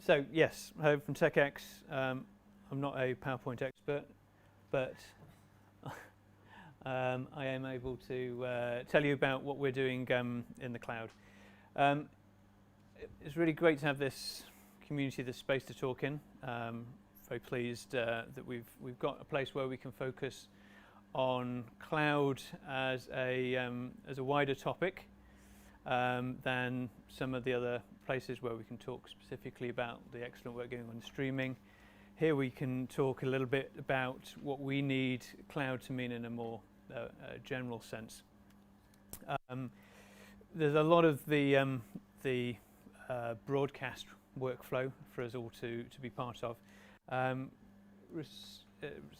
So yes, hello from TechX. I'm not a PowerPoint expert, but I am able to tell you about what we're doing in the cloud. It's really great to have this community, this space to talk in. Very pleased that we've got a place where we can focus on cloud as a wider topic than some of the other places where we can talk specifically about the excellent work going on in streaming. Here we can talk a little bit about what we need cloud to mean in a more general sense. There's a lot of the broadcast workflow for us all to be part of.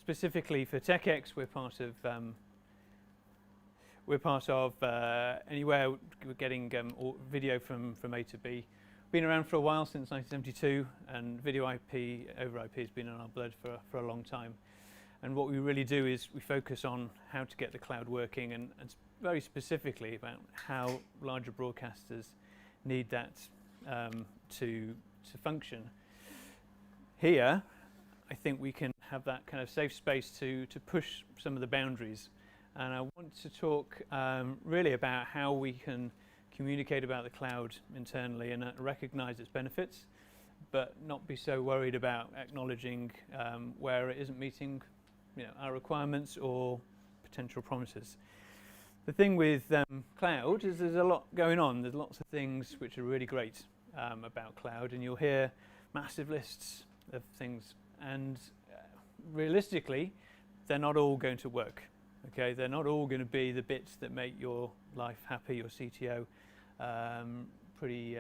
Specifically for TechX, we're part of anywhere we're getting video from A to B. Been around for a while, since 1972, and video IP over IP has been in our blood for a long time. And what we really do is we focus on how to get the cloud working, and very specifically about how larger broadcasters need that to function. Here, I think we can have that kind of safe space to push some of the boundaries. And I want to talk really about how we can communicate about the cloud internally and recognize its benefits, but not be so worried about acknowledging where it isn't meeting our requirements or potential promises. The thing with cloud is there's a lot going on. There's lots of things which are really great about cloud, and you'll hear massive lists of things. And realistically, they're not all going to work. Okay, they're not all going to be the bits that make your life happy, your CTO pretty,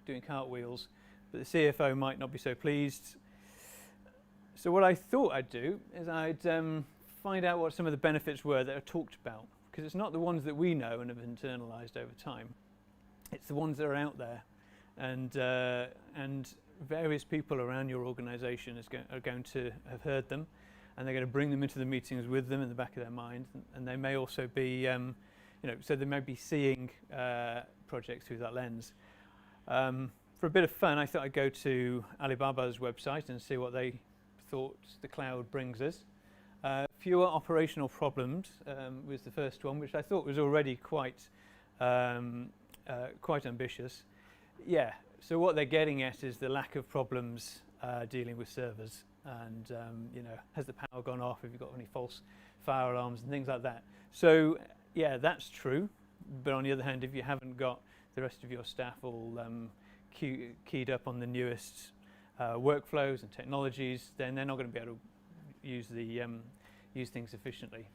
doing cartwheels. But the CFO might not be so pleased. So what I thought I'd do is I'd find out what some of the benefits were that are talked about, because it's not the ones that we know and have internalized over time. It's the ones that are out there, and various people around your organization are going to have heard them, and they're going to bring them into the meetings with them in the back of their mind, and they may also be, so they may be seeing projects through that lens. For a bit of fun, I thought I'd go to Alibaba's website and see what they thought the cloud brings us. Fewer operational problems was the first one, which I thought was already quite ambitious. Yeah. So what they're getting at is the lack of problems dealing with servers, and has the power gone off? Have you got any false fire alarms and things like that? So yeah, that's true. But on the other hand, if you haven't got the rest of your staff all keyed up on the newest workflows and technologies, then they're not going to be able to use things efficiently.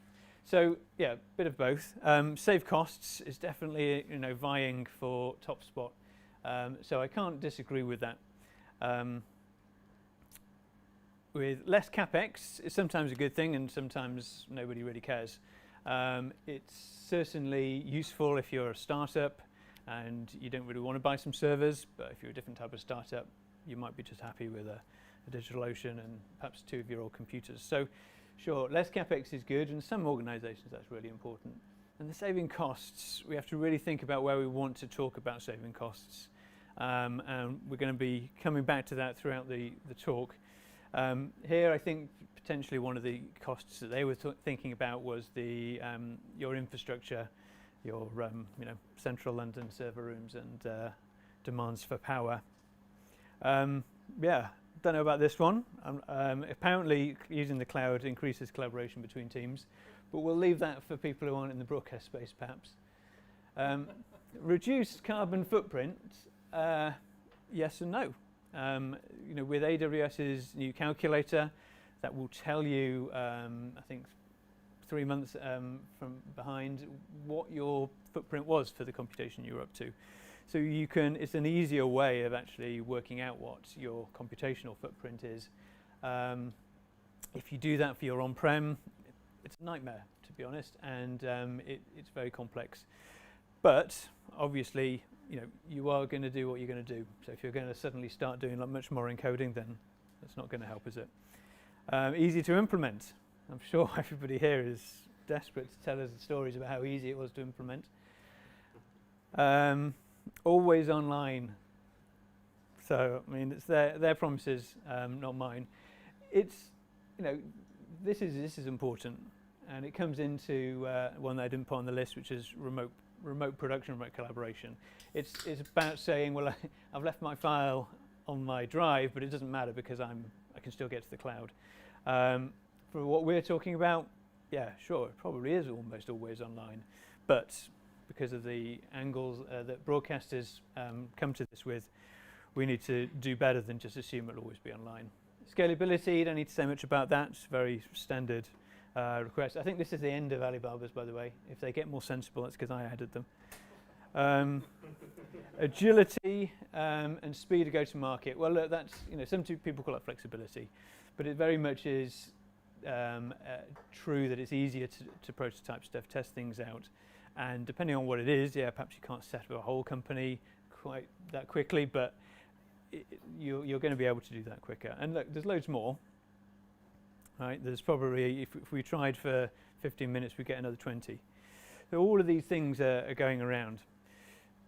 So yeah, a bit of both. Save costs is definitely vying for top spot. So I can't disagree with that. With less capex is sometimes a good thing, and sometimes nobody really cares. It's certainly useful if you're a startup and you don't really want to buy some servers, but if you're a different type of startup, you might be just happy with a DigitalOcean and perhaps 2 of your old computers. So sure, less capex is good, and some organizations that's really important. And the saving costs, we have to really think about where we want to talk about saving costs. And we're going to be coming back to that throughout the talk. Here, I think potentially one of the costs that they were thinking about was your infrastructure, your central London server rooms and demands for power. Yeah, don't know about this one. Apparently, using the cloud increases collaboration between teams, but we'll leave that for people who aren't in the broadcast space, perhaps. Reduced carbon footprint. Yes and no. With AWS's new calculator, that will tell you, I think 3 months from behind, what your footprint was for the computation you were up to. So it's an easier way of actually working out what your computational footprint is. If you do that for your on-prem, it's a nightmare, to be honest, and it's very complex. But obviously, you are going to do what you're going to do. So if you're going to suddenly start doing much more encoding, then that's not going to help, is it? Easy to implement. I'm sure everybody here is desperate to tell us stories about how easy it was to implement. Always online. So I mean, it's their promises, not mine. It's, you know, this is important, and it comes into one that I didn't put on the list, which is remote production, remote collaboration. It's about saying, well, I've left my file on my drive, but it doesn't matter because I can still get to the cloud. For what we're talking about, yeah, sure, it probably is almost always online, but because of the angles that broadcasters come to this with, we need to do better than just assume it'll always be online. Scalability, you don't need to say much about that. It's a very standard request. I think this is the end of Alibaba's, by the way. If they get more sensible, that's because I added them. Agility and speed of go-to-market. Well, look, that's, you know, some people call it flexibility, but it very much is true that it's easier to prototype stuff, test things out, and depending on what it is, yeah, perhaps you can't set up a whole company quite that quickly, but you're going to be able to do that quicker. And look, there's loads more. Right? There's probably, if we tried for 15 minutes, we'd get another 20. So all of these things are going around.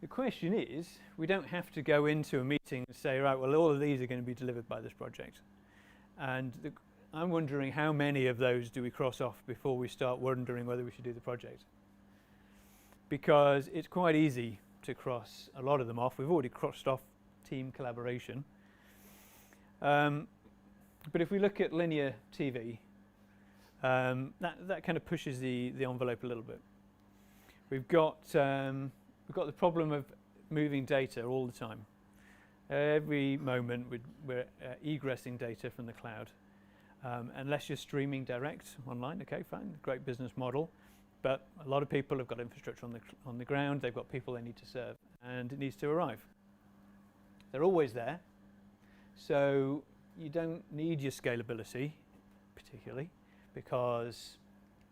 The question is, we don't have to go into a meeting and say, right, well, all of these are going to be delivered by this project. And I'm wondering how many of those do we cross off before we start wondering whether we should do the project. Because it's quite easy to cross a lot of them off. We've already crossed off team collaboration. But if we look at linear TV, that kind of pushes the envelope a little bit. We've got the problem of moving data all the time. Every moment we're egressing data from the cloud. Unless you're streaming direct online, okay, fine, great business model. But a lot of people have got infrastructure on the ground. They've got people they need to serve, and it needs to arrive. They're always there, so you don't need your scalability particularly, because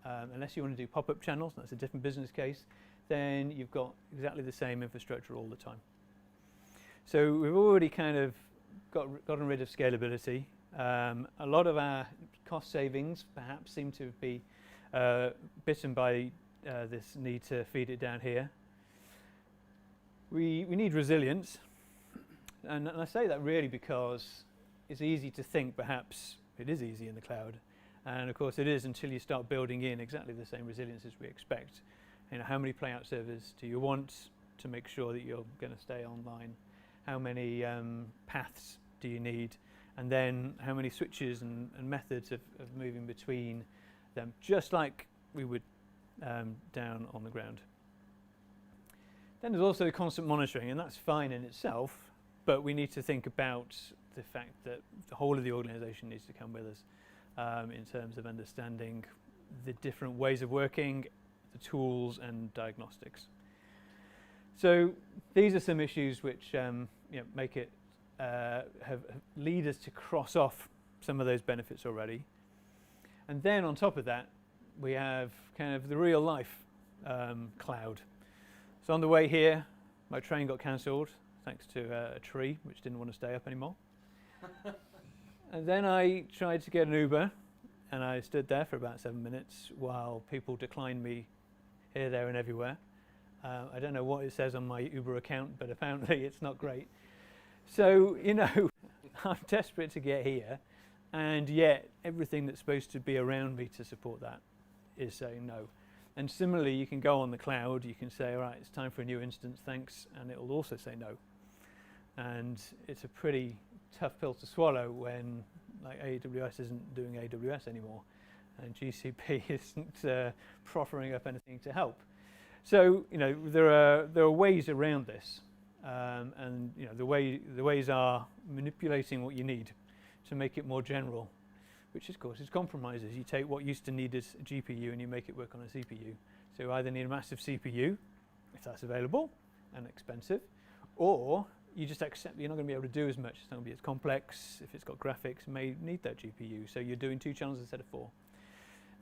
unless you want to do pop-up channels, that's a different business case, then you've got exactly the same infrastructure all the time. So we've already kind of gotten rid of scalability. A lot of our cost savings perhaps seem to be bitten by this need to feed it down here. We need resilience, and I say that really because it's easy to think perhaps it is easy in the cloud, and of course it is until you start building in exactly the same resilience as we expect. You know, how many playout servers do you want to make sure that you're going to stay online? How many paths do you need? And then how many switches and methods of moving between them, just like we would down on the ground. Then there's also constant monitoring, and that's fine in itself, but we need to think about the fact that the whole of the organization needs to come with us in terms of understanding the different ways of working, the tools and diagnostics. So these are some issues which make it lead us to cross off some of those benefits already. And then on top of that, we have kind of the real life cloud. So on the way here, my train got cancelled thanks to a tree which didn't want to stay up anymore. And then I tried to get an Uber, and I stood there for about 7 minutes while people declined me here, there and everywhere. I don't know what it says on my Uber account, but apparently it's not great. So, you know, I'm desperate to get here, and yet everything that's supposed to be around me to support that is saying no. And similarly, you can go on the cloud, you can say, all right, it's time for a new instance, thanks, and it will also say no. And it's a pretty tough pill to swallow when like AWS isn't doing AWS anymore, and GCP isn't proffering up anything to help. So, you know, there are ways around this, and you know, the ways are manipulating what you need to make it more general, which of course is compromises. You take what used to need as a GPU and you make it work on a CPU. So you either need a massive CPU, if that's available and expensive, or you just accept you're not going to be able to do as much. It's not going to be as complex. If it's got graphics, it may need that GPU. So you're doing 2 channels instead of 4.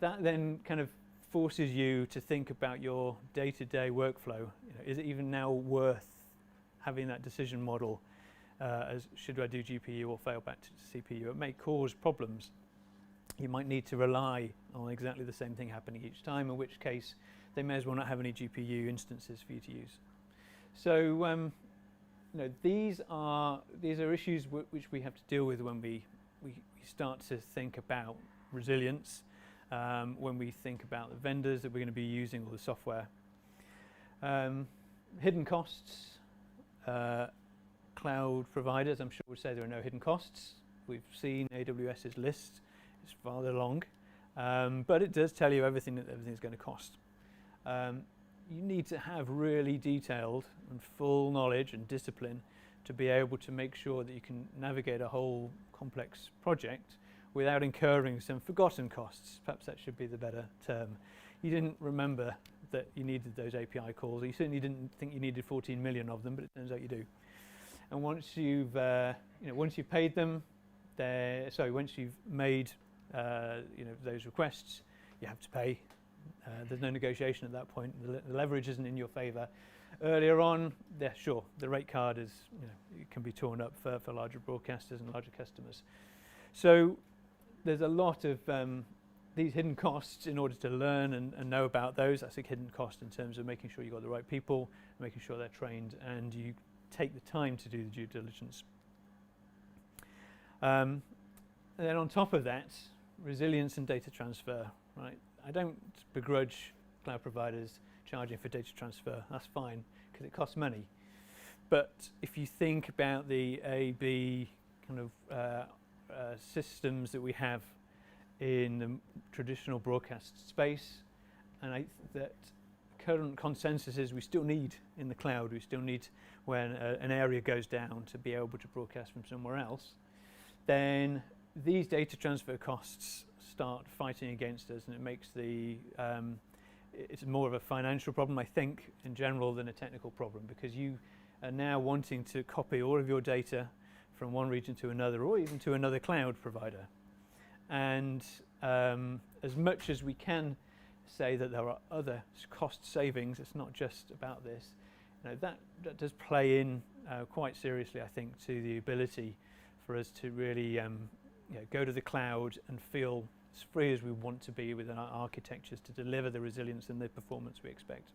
That then kind of forces you to think about your day-to-day workflow. You know, is it even now worth having that decision model as should I do GPU or fail back to CPU? It may cause problems. You might need to rely on exactly the same thing happening each time, in which case they may as well not have any GPU instances for you to use. So these are issues which we have to deal with when we start to think about resilience, when we think about the vendors that we're going to be using or the software. Hidden costs. Cloud providers, I'm sure, would say there are no hidden costs. We've seen AWS's list. It's rather long, but it does tell you everything that everything's going to cost. You need to have really detailed and full knowledge and discipline to be able to make sure that you can navigate a whole complex project without incurring some forgotten costs. Perhaps that should be the better term. You didn't remember that you needed those API calls. You certainly didn't think you needed 14 million of them, but it turns out you do. And once you've paid them, once you've made those requests, you have to pay. There's no negotiation at that point. The leverage isn't in your favour. Earlier on, yeah, sure, the rate card is, it can be torn up for larger broadcasters and larger customers. So there's a lot of these hidden costs in order to learn and know about those. That's a hidden cost in terms of making sure you've got the right people, making sure they're trained, and you take the time to do the due diligence. And then on top of that, resilience and data transfer, right? I don't begrudge cloud providers charging for data transfer. That's fine, because it costs money. But if you think about the A/B kind of systems that we have in the traditional broadcast space, and that current consensus is we still need in the cloud, we still need when an area goes down to be able to broadcast from somewhere else, then these data transfer costs start fighting against us, and it makes it's more of a financial problem, I think, in general, than a technical problem, because you are now wanting to copy all of your data from one region to another, or even to another cloud provider. And as much as we can say that there are other cost savings, it's not just about this, that does play in quite seriously, I think, to the ability for us to really go to the cloud and feel as free as we want to be within our architectures to deliver the resilience and the performance we expect.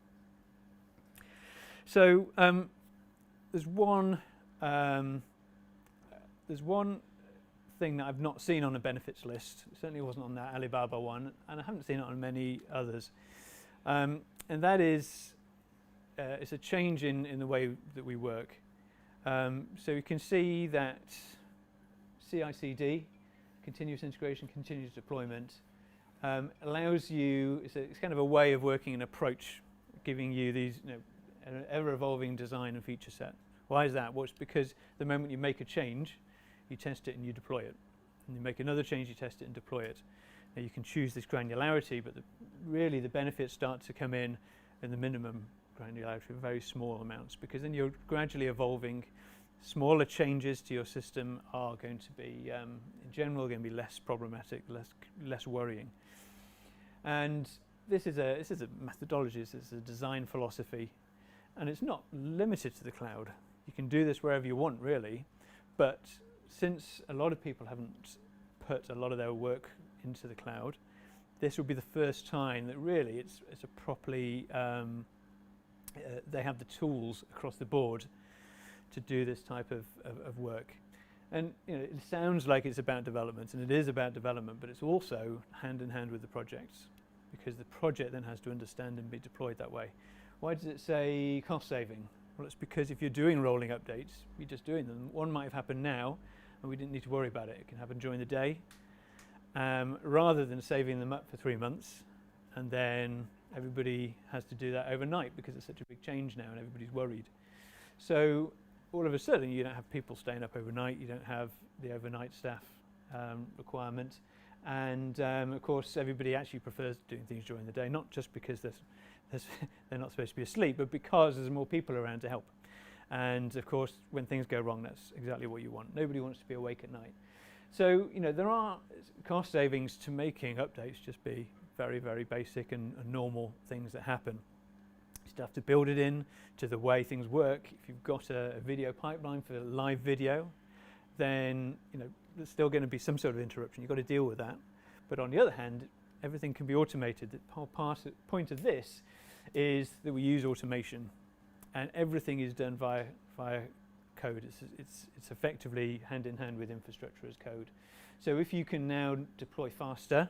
So there's one thing that I've not seen on a benefits list. It certainly wasn't on that Alibaba one, and I haven't seen it on many others. And that is, it's a change in the way that we work. So you can see that CI/CD, continuous integration, continuous deployment, allows you, it's kind of a way of working, an approach, giving you these, an ever-evolving design and feature set. Why is that? Well, it's because the moment you make a change, you test it and you deploy it. And you make another change, you test it and deploy it. Now you can choose this granularity, but really the benefits start to come in the minimum granularity of very small amounts, because then you're gradually evolving. Smaller changes to your system are going to be, in general, going to be less problematic, less worrying. And this is a methodology, this is a design philosophy, and it's not limited to the cloud. You can do this wherever you want, really, but since a lot of people haven't put a lot of their work into the cloud, this will be the first time that really it's a properly, they have the tools across the board to do this type of work. And it sounds like it's about development, and it is about development, but it's also hand in hand with the projects, because the project then has to understand and be deployed that way. Why does it say cost saving? Well, it's because if you're doing rolling updates, you're just doing them. One might have happened now, and we didn't need to worry about it. It can happen during the day, rather than saving them up for 3 months, and then everybody has to do that overnight because it's such a big change now and everybody's worried. So all of a sudden you don't have people staying up overnight, you don't have the overnight staff requirement, and of course everybody actually prefers doing things during the day, not just because they're not supposed to be asleep, but because there's more people around to help. And of course when things go wrong, that's exactly what you want. Nobody wants to be awake at night. So there are cost savings to making updates just be very, very basic and normal things that happen. You still have to build it in to the way things work. If you've got a video pipeline for live video, then there's still going to be some sort of interruption. You've got to deal with that. But on the other hand, everything can be automated. The whole point of this is that we use automation, and everything is done via code. It's effectively hand in hand with infrastructure as code. So if you can now deploy faster,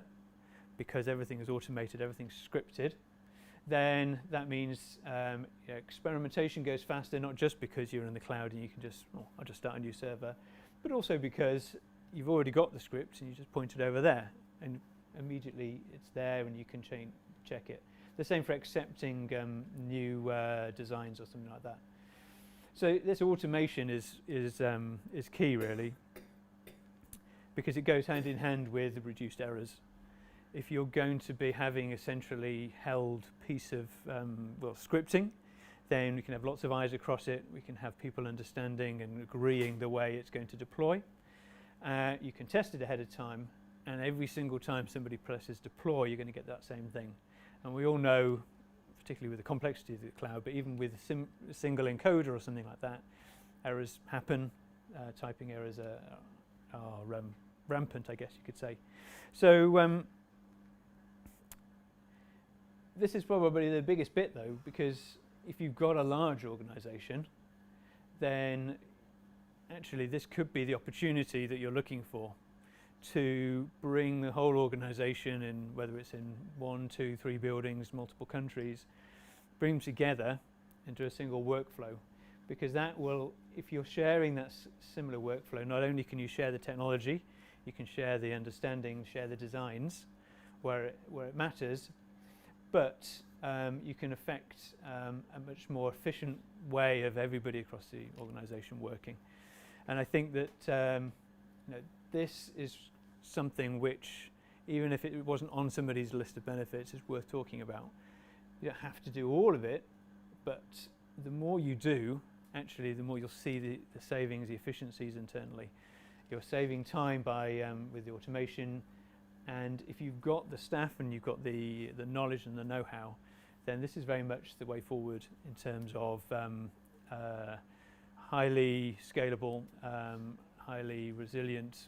because everything is automated, everything's scripted, then that means experimentation goes faster, not just because you're in the cloud and you can just, I'll just start a new server, but also because you've already got the script and you just point it over there, and immediately it's there and you can check it. The same for accepting new designs or something like that. So this automation is key, really, because it goes hand in hand with the reduced errors. If you're going to be having a centrally held piece of scripting, then we can have lots of eyes across it. We can have people understanding and agreeing the way it's going to deploy. You can test it ahead of time, and every single time somebody presses deploy, you're going to get that same thing. And we all know, particularly with the complexity of the cloud, but even with a single encoder or something like that, errors happen. Typing errors are rampant, I guess you could say. So this is probably the biggest bit, though, because if you've got a large organization, then actually this could be the opportunity that you're looking for to bring the whole organization in, whether it's in 1, 2, 3 buildings, multiple countries, bring them together into a single workflow. Because that will, if you're sharing that similar workflow, not only can you share the technology, you can share the understanding, share the designs where it matters, but you can affect a much more efficient way of everybody across the organization working. And I think that this is something which, even if it wasn't on somebody's list of benefits, is worth talking about. You don't have to do all of it, but the more you do, actually, the more you'll see the savings, the efficiencies internally. You're saving time by with the automation, and if you've got the staff and you've got the knowledge and the know-how, then this is very much the way forward in terms of highly scalable, highly resilient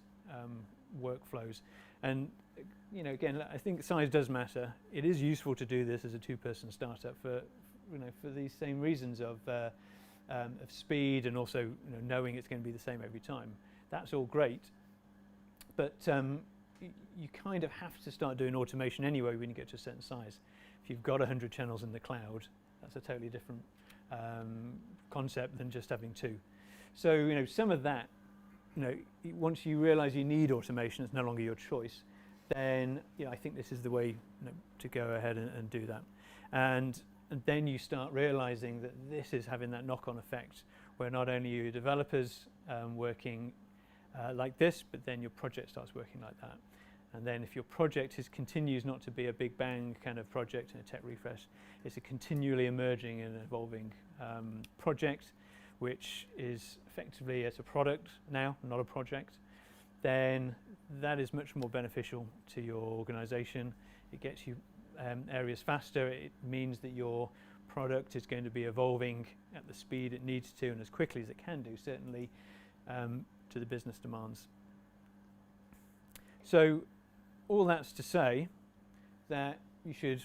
workflows. And again, I think size does matter. It is useful to do this as a 2-person startup for these same reasons of speed, and also knowing it's going to be the same every time. That's all great, but you kind of have to start doing automation anyway when you get to a certain size. If you've got 100 channels in the cloud, that's a totally different concept than just having 2. So some of that, once you realize you need automation, it's no longer your choice, then I think this is the way to go ahead and do that. And then you start realizing that this is having that knock-on effect, where not only are your developers working like this, but then your project starts working like that. And then if your project continues not to be a big bang kind of project and a tech refresh, it's a continually emerging and evolving project, which is effectively as a product now, not a project, then that is much more beneficial to your organization. It gets you areas faster. It means that your product is going to be evolving at the speed it needs to, and as quickly as it can do, certainly to the business demands. So all that's to say that you should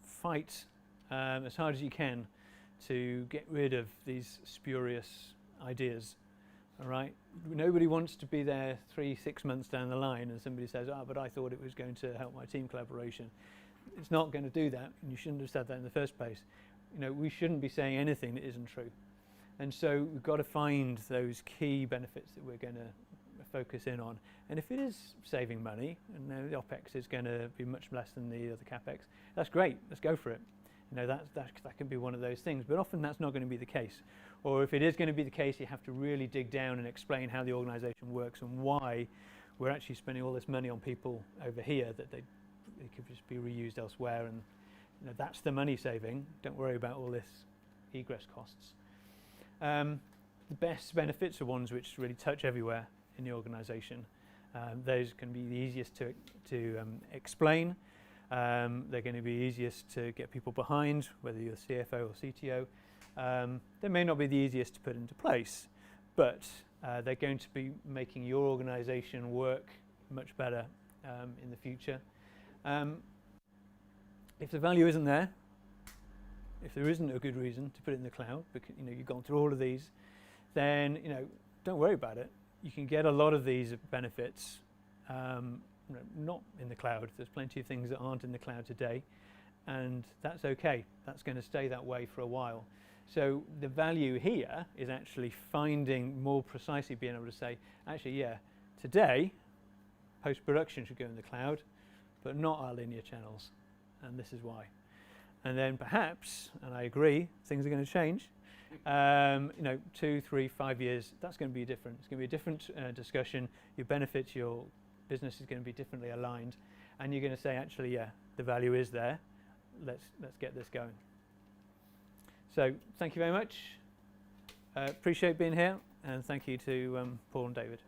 fight as hard as you can to get rid of these spurious ideas. All right? Nobody wants to be there 3-6 months down the line and somebody says, but I thought it was going to help my team collaboration. It's not going to do that, and you shouldn't have said that in the first place. We shouldn't be saying anything that isn't true. And so we've got to find those key benefits that we're going to focus in on. And if it is saving money, and the OPEX is going to be much less than the other CAPEX, that's great, let's go for it. That can be one of those things, but often that's not going to be the case. Or if it is going to be the case, you have to really dig down and explain how the organization works and why we're actually spending all this money on people over here that they could just be reused elsewhere, and that's the money saving. Don't worry about all this egress costs. The best benefits are ones which really touch everywhere in the organization. Those can be the easiest to explain. They're going to be easiest to get people behind, whether you're CFO or CTO. They may not be the easiest to put into place, but they're going to be making your organization work much better in the future. If the value isn't there, if there isn't a good reason to put it in the cloud, because you've gone through all of these, then don't worry about it. You can get a lot of these benefits not in the cloud. There's plenty of things that aren't in the cloud today, and that's okay. That's going to stay that way for a while. So the value here is actually finding more precisely, being able to say, actually, yeah, today post-production should go in the cloud, but not our linear channels, and this is why. And then perhaps, and I agree, things are going to change. 2, 3, 5 years, that's going to be different. It's going to be a different discussion. Your benefits, your business is going to be differently aligned, and you're going to say, actually, yeah, the value is there. Let's get this going. So thank you very much. Appreciate being here, and thank you to Paul and David.